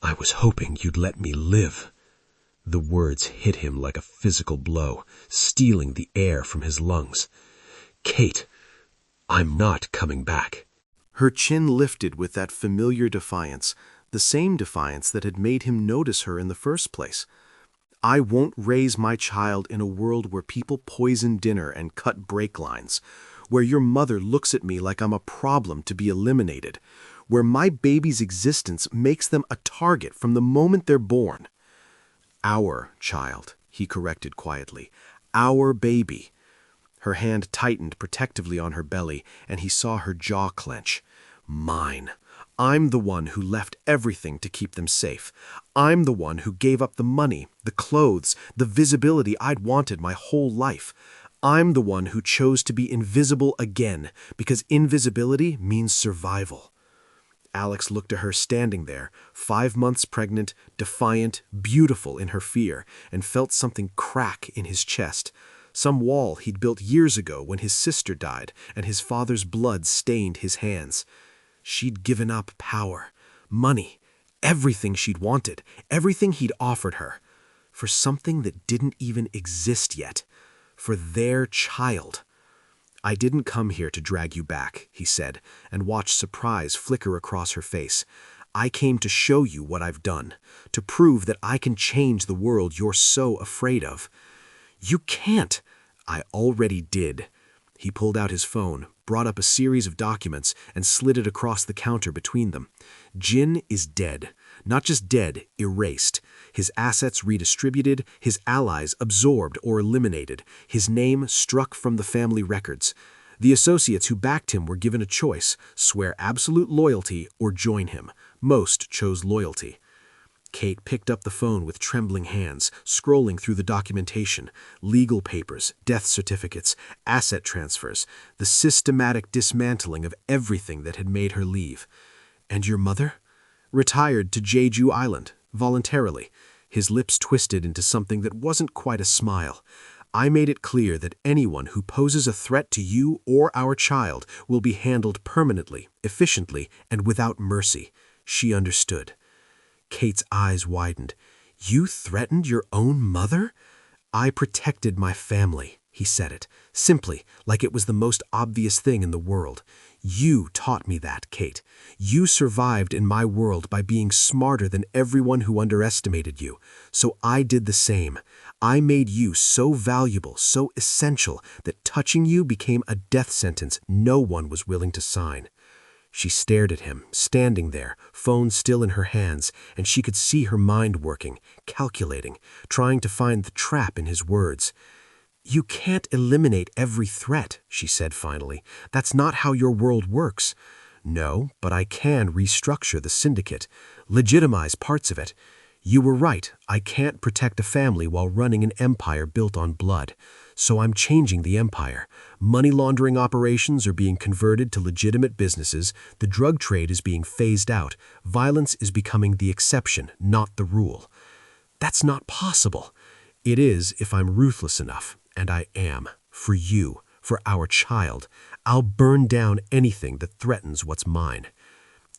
"I was hoping you'd let me live." The words hit him like a physical blow, stealing the air from his lungs. "Kate, I'm not coming back." Her chin lifted with that familiar defiance, the same defiance that had made him notice her in the first place. "I won't raise my child in a world where people poison dinner and cut brake lines, where your mother looks at me like I'm a problem to be eliminated, where my baby's existence makes them a target from the moment they're born." "Our child," he corrected quietly. "Our baby." Her hand tightened protectively on her belly, and he saw her jaw clench. "Mine. I'm the one who left everything to keep them safe. I'm the one who gave up the money, the clothes, the visibility I'd wanted my whole life. I'm the one who chose to be invisible again, because invisibility means survival." Alex looked at her standing there, 5 months pregnant, defiant, beautiful in her fear, and felt something crack in his chest. Some wall he'd built years ago when his sister died and his father's blood stained his hands. She'd given up power, money, everything she'd wanted, everything he'd offered her, for something that didn't even exist yet, For their child. "I didn't come here to drag you back," he said, and watched surprise flicker across her face. "I came to show you what I've done, to prove that I can change the world you're so afraid of." "You can't." "I already did." He pulled out his phone, brought up a series of documents, and slid it across the counter between them. Jin is dead. Not just dead, erased. His assets redistributed, his allies absorbed or eliminated, his name struck from the family records. The associates who backed him were given a choice: swear absolute loyalty or join him. Most chose loyalty. Kate picked up the phone with trembling hands, scrolling through the documentation, legal papers, death certificates, asset transfers, the systematic dismantling of everything that had made her leave. "And your mother?" "Retired to Jeju Island, voluntarily." His lips twisted into something that wasn't quite a smile. "I made it clear that anyone who poses a threat to you or our child will be handled permanently, efficiently, and without mercy." She understood. Kate's eyes widened. "You threatened your own mother?" "I protected my family," he said it, simply, like it was the most obvious thing in the world. "You taught me that, Kate. You survived in my world by being smarter than everyone who underestimated you. So I did the same. I made you so valuable, so essential, that touching you became a death sentence no one was willing to sign." She stared at him, standing there, phone still in her hands, and she could see her mind working, calculating, trying to find the trap in his words. "You can't eliminate every threat," she said finally. "That's not how your world works." "No, but I can restructure the syndicate, legitimize parts of it. You were right, I can't protect a family while running an empire built on blood. So I'm changing the empire. Money laundering operations are being converted to legitimate businesses, the drug trade is being phased out, violence is becoming the exception, not the rule." "That's not possible." "It is if I'm ruthless enough, and I am. For you, for our child. I'll burn down anything that threatens what's mine."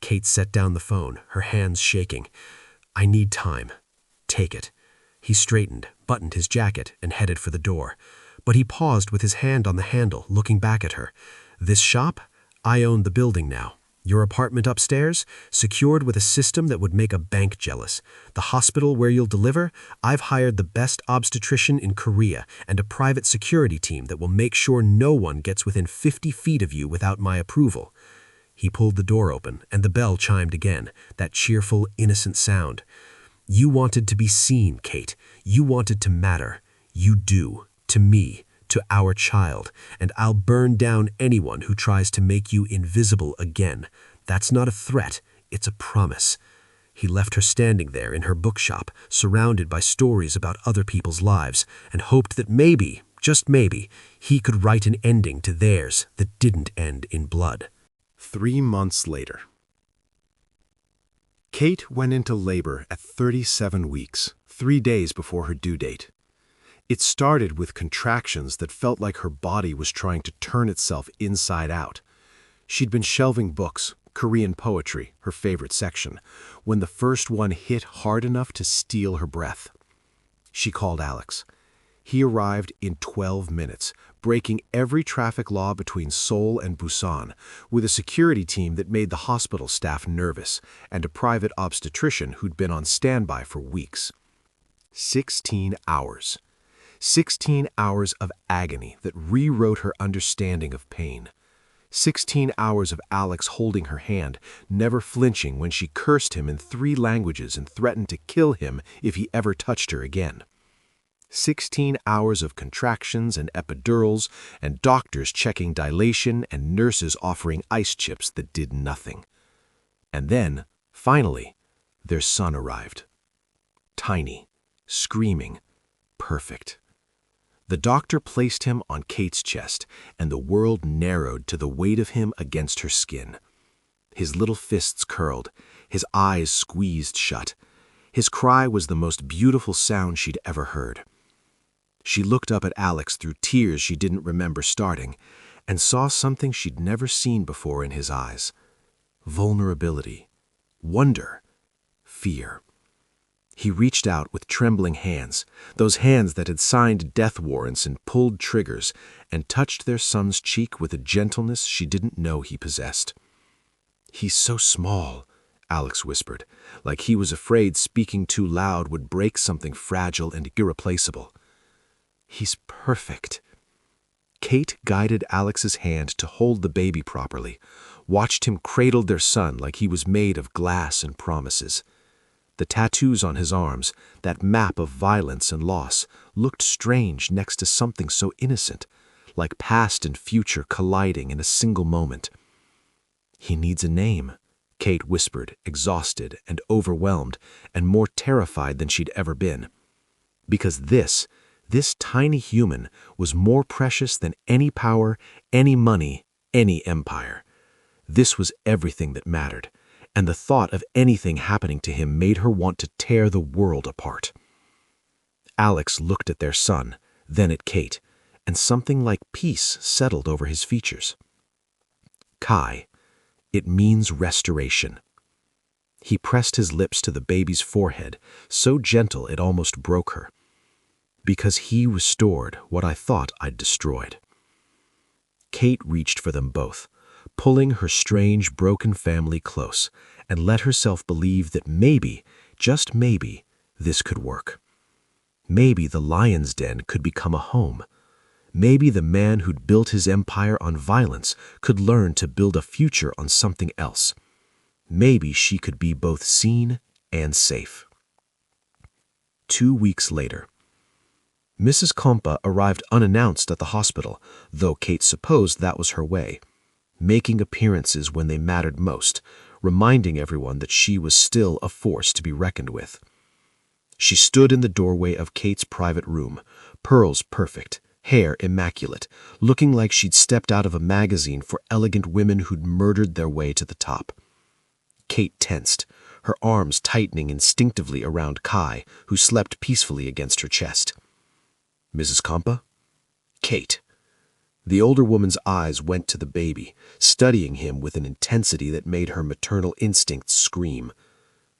Kate set down the phone, her hands shaking. "I need time. Take it." He straightened, buttoned his jacket, and headed for the door. But he paused with his hand on the handle, looking back at her. "This shop? I own the building now. Your apartment upstairs? Secured with a system that would make a bank jealous. The hospital where you'll deliver? I've hired the best obstetrician in Korea and a private security team that will make sure no one gets within 50 feet of you without my approval." He pulled the door open, and the bell chimed again, that cheerful, innocent sound. "You wanted to be seen, Kate. You wanted to matter. You do. To me, to our child, and I'll burn down anyone who tries to make you invisible again. That's not a threat, it's a promise." He left her standing there in her bookshop, surrounded by stories about other people's lives, and hoped that maybe, just maybe, he could write an ending to theirs that didn't end in blood. 3 months later. Kate went into labor at 37 weeks, 3 days before her due date. It started with contractions that felt like her body was trying to turn itself inside out. She'd been shelving books, Korean poetry, her favorite section, when the first one hit hard enough to steal her breath. She called Alex. He arrived in 12 minutes, breaking every traffic law between Seoul and Busan, with a security team that made the hospital staff nervous, and a private obstetrician who'd been on standby for weeks. 16 hours. 16 hours of agony that rewrote her understanding of pain. 16 hours of Alex holding her hand, never flinching when she cursed him in 3 languages and threatened to kill him if he ever touched her again. 16 hours of contractions and epidurals, and doctors checking dilation and nurses offering ice chips that did nothing. And then, finally, their son arrived. Tiny, screaming, perfect. The doctor placed him on Kate's chest, and the world narrowed to the weight of him against her skin. His little fists curled, his eyes squeezed shut. His cry was the most beautiful sound she'd ever heard. She looked up at Alex through tears she didn't remember starting, and saw something she'd never seen before in his eyes. Vulnerability, wonder, fear. He reached out with trembling hands, those hands that had signed death warrants and pulled triggers, and touched their son's cheek with a gentleness she didn't know he possessed. "He's so small," Alex whispered, like he was afraid speaking too loud would break something fragile and irreplaceable. "He's perfect." Kate guided Alex's hand to hold the baby properly, watched him cradle their son like he was made of glass and promises. The tattoos on his arms, that map of violence and loss, looked strange next to something so innocent, like past and future colliding in a single moment. "He needs a name," Kate whispered, exhausted and overwhelmed and more terrified than she'd ever been. Because this tiny human was more precious than any power, any money, any empire. This was everything that mattered, and the thought of anything happening to him made her want to tear the world apart. Alex looked at their son, then at Kate, and something like peace settled over his features. Kai. It means restoration. He pressed his lips to the baby's forehead, so gentle it almost broke her. Because he restored what I thought I'd destroyed. Kate reached for them both, pulling her strange, broken family close, and let herself believe that maybe, just maybe, this could work. Maybe the lion's den could become a home. Maybe the man who'd built his empire on violence could learn to build a future on something else. Maybe she could be both seen and safe. 2 weeks later. Mrs. Compa arrived unannounced at the hospital, though Kate supposed that was her way, making appearances when they mattered most, reminding everyone that she was still a force to be reckoned with. She stood in the doorway of Kate's private room, pearls perfect, hair immaculate, looking like she'd stepped out of a magazine for elegant women who'd murdered their way to the top. Kate tensed, her arms tightening instinctively around Kai, who slept peacefully against her chest. "Mrs. Compa?" "Kate." The older woman's eyes went to the baby, studying him with an intensity that made her maternal instincts scream.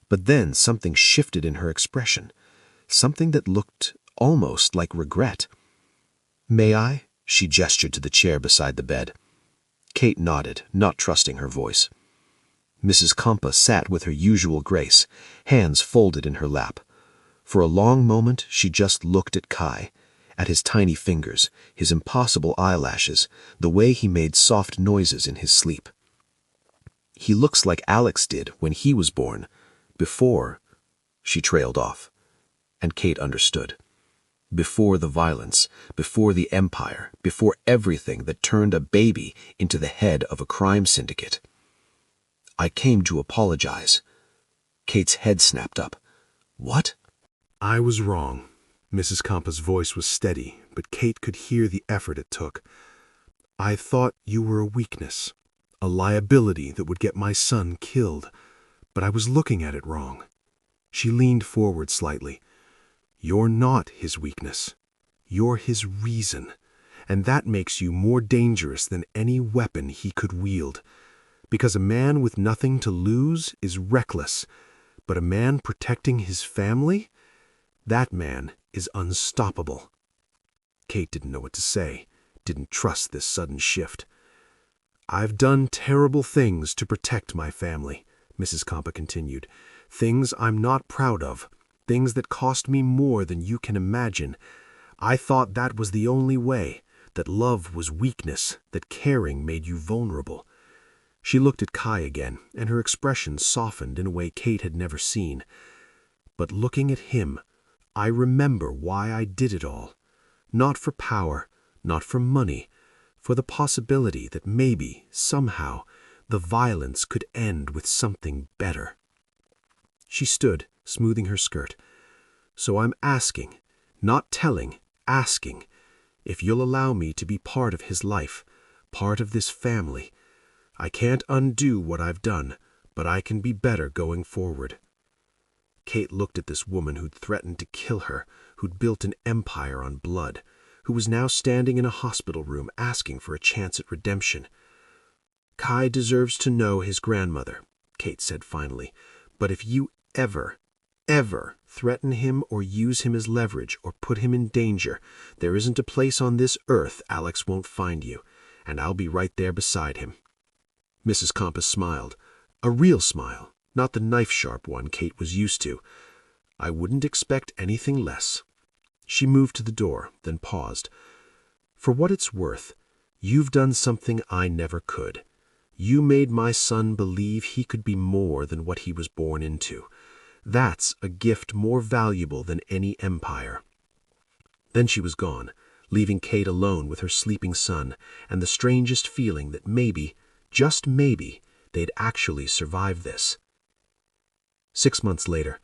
But then something shifted in her expression, something that looked almost like regret. "May I?" She gestured to the chair beside the bed. Kate nodded, not trusting her voice. Mrs. Compa sat with her usual grace, hands folded in her lap. For a long moment she just looked at Kai, at his tiny fingers, his impossible eyelashes, the way he made soft noises in his sleep. "He looks like Alex did when he was born, before," she trailed off. And Kate understood. Before the violence, before the empire, before everything that turned a baby into the head of a crime syndicate. "I came to apologize." Kate's head snapped up. "What?" "I was wrong." Mrs. Compa's voice was steady, but Kate could hear the effort it took. "I thought you were a weakness, a liability that would get my son killed, but I was looking at it wrong." She leaned forward slightly. "You're not his weakness. You're his reason, and that makes you more dangerous than any weapon he could wield. Because a man with nothing to lose is reckless, but a man protecting his family? That man is unstoppable." Kate didn't know what to say, didn't trust this sudden shift. "I've done terrible things to protect my family," Mrs. Compa continued. "Things I'm not proud of, things that cost me more than you can imagine. I thought that was the only way, that love was weakness, that caring made you vulnerable." She looked at Kai again, and her expression softened in a way Kate had never seen. "But looking at him, I remember why I did it all. Not for power, not for money, for the possibility that maybe, somehow, the violence could end with something better." She stood, smoothing her skirt. "So I'm asking, not telling, asking, if you'll allow me to be part of his life, part of this family. I can't undo what I've done, but I can be better going forward." Kate looked at this woman who'd threatened to kill her, who'd built an empire on blood, who was now standing in a hospital room asking for a chance at redemption. "Kai deserves to know his grandmother," Kate said finally, "but if you ever threaten him or use him as leverage or put him in danger, there isn't a place on this earth Alex won't find you, and I'll be right there beside him." Mrs. Compass smiled. A real smile, not the knife-sharp one Kate was used to. "I wouldn't expect anything less." She moved to the door, then paused. "For what it's worth, you've done something I never could. You made my son believe he could be more than what he was born into. That's a gift more valuable than any empire." Then she was gone, leaving Kate alone with her sleeping son and the strangest feeling that maybe, just maybe, they'd actually survive this. 6 months later,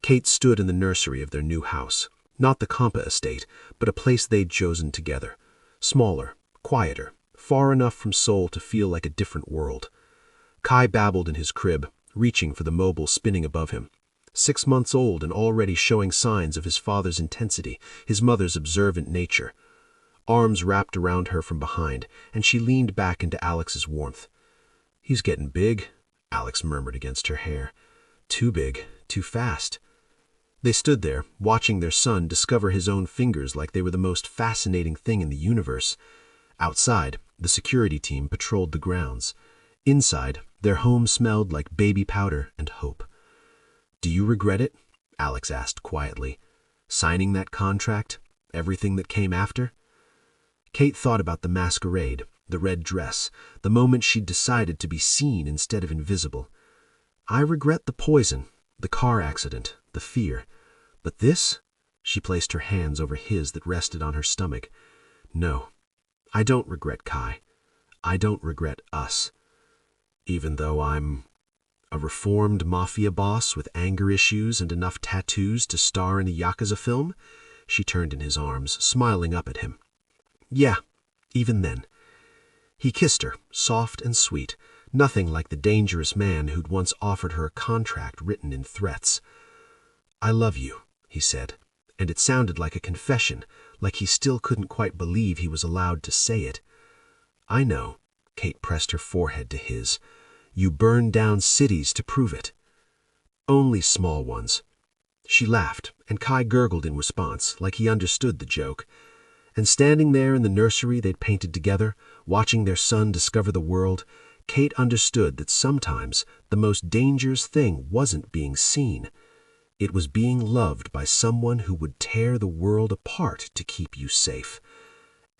Kate stood in the nursery of their new house. Not the Compa estate, but a place they'd chosen together. Smaller, quieter, far enough from Seoul to feel like a different world. Kai babbled in his crib, reaching for the mobile spinning above him. 6 months old and already showing signs of his father's intensity, his mother's observant nature. Arms wrapped around her from behind, and she leaned back into Alex's warmth. "He's getting big," Alex murmured against her hair. "Too big, too fast." They stood there, watching their son discover his own fingers like they were the most fascinating thing in the universe. Outside, the security team patrolled the grounds. Inside, their home smelled like baby powder and hope. "Do you regret it?" Alex asked quietly. "Signing that contract? Everything that came after?" Kate thought about the masquerade, the red dress, the moment she'd decided to be seen instead of invisible. "I regret the poison, the car accident, the fear. But this?" She placed her hands over his that rested on her stomach. "No, I don't regret Kai. I don't regret us. Even though I'm a reformed Mafia boss with anger issues and enough tattoos to star in a Yakuza film?" She turned in his arms, smiling up at him. "Yeah, even then." He kissed her, soft and sweet, nothing like the dangerous man who'd once offered her a contract written in threats. "I love you," he said, and it sounded like a confession, like he still couldn't quite believe he was allowed to say it. "I know." Kate pressed her forehead to his. "You burned down cities to prove it." "Only small ones." She laughed, and Kai gurgled in response, like he understood the joke. And standing there in the nursery they'd painted together, watching their son discover the world, Kate understood that sometimes the most dangerous thing wasn't being seen. It was being loved by someone who would tear the world apart to keep you safe.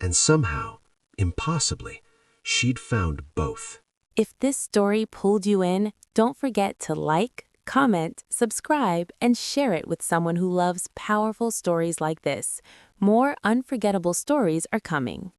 And somehow, impossibly, she'd found both. If this story pulled you in, don't forget to like, comment, subscribe, and share it with someone who loves powerful stories like this. More unforgettable stories are coming.